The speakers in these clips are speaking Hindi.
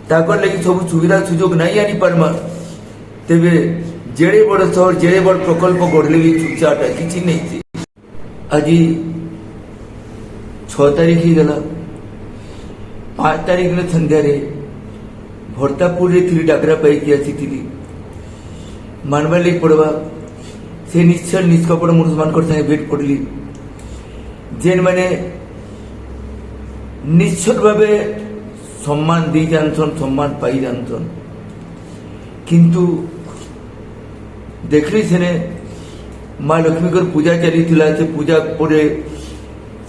ताकर लगी सब सुविधा सुजोग नहीं आनी पार्मा तेबे जेड़े बड़ सहर जेड़े बड़ प्रकल्प गढ़ले भी चुपचाटा किसी नहीं थी। आज 6 तारीख ही गला 5 तारीख ने संध्या भरतापुर थी डाकरा पाई आसी मानवा लगे पड़वा से निश्चल निष्कपट मनुष्य मान संगे भेट पड़ली जेन मैंने निश्चल भाव सम्मान दी जानसन सम्मान पाई जानसन किंतु देखली सेने माँ लक्ष्मी को पूजा चली से पूजा पर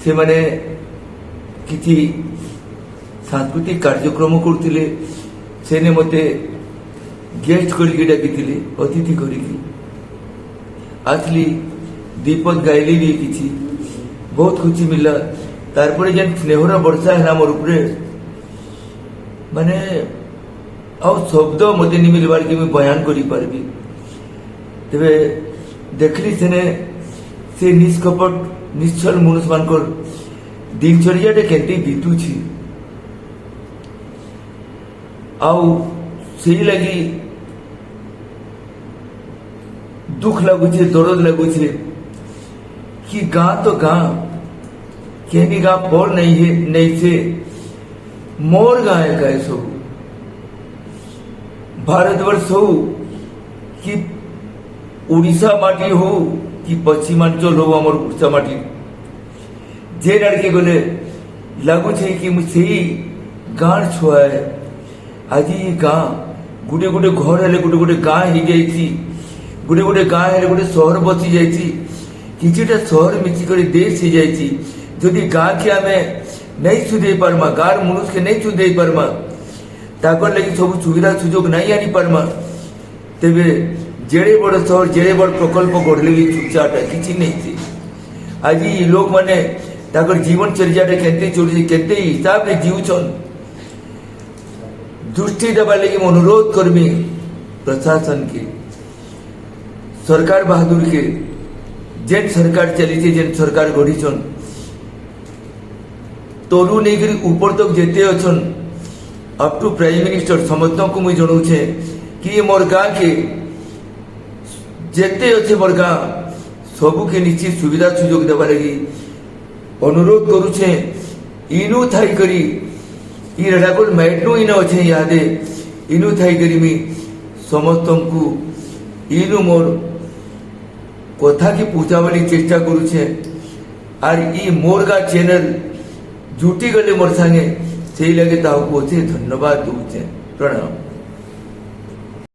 से माने किसी सांस्कृतिक कार्यक्रम करते सेने मते गेस्ट करके डाकी अतिथि करके आसली दीपद गाइली भी किसी बहुत खुशी मिला तारपरे जेन स्नेहर वर्षा है मोर उपरे माने आ शब्द मत नहीं मिलवार कि मैं बयान करी पारबी तेरे देखली सेने से निष्कपट निश्चल मनुष्य मान दिनचर्या केते बीतुची आउ से लगी दुख लगुचे दर्द लगुचे कि गाँ तो गाँ केनी गाँ पर नहीं है नहीं से मोर गाँ है सब भारतवर्ष हो कि उड़ीसा माटी हो कि पश्चिमांचल हो आम उड़ीसा माटी जे लड़के गले लगुचे कि से गाँ छुआ है आज ये गाँ गोटे गोटे घर है गोटे गोटे गाँ हो जाए गोटे गोटे गाँ है गोटे सहर बसी जाइए किछिटा सहर मिसिक देश हो जाए जदि गाँ के आम नहीं सुधे पार्मा गाँव मनुष्य के नहीं सुधे पार्मा ताकर लगी सब सुविधा सुजोग नहीं आनी पार्मा तेबे जेड़े बड़ सहर जेड़े बड़ प्रकल्प गढ़ले भी चुपचाटा किसी नहीं थी। आज ये लोग माने ताकर जीवन चर्याटा केते चलुचे केते हिसाब से जीवछन दृष्टि देवा लगी अनुरोध करमी प्रशासन के सरकार बहादुर के जेन सरकार चली जेन सरकार गढ़ीछन तरु नहीं ऊपर तक जेते अछन अप टू प्राइम मिनिस्टर समस्त को मुझे जनाऊे कि मोर गाँ के जेते अच्छे मोर गाँ सबू के निश्चित सुविधा सुजोग देवा लगी अनुरोध करुचे इनु थाई करी ई रेडाकोल मैटनु इन अच्छे यादे इनु थाई करी मी समस्त को इनु मोर कथा की पूछावाली चेष्टा करुचे आर ई मोर गाँ चैनल जुटी गले मोर संगे से लगे ताकू अच्छे धन्यवाद दूचे प्रणाम।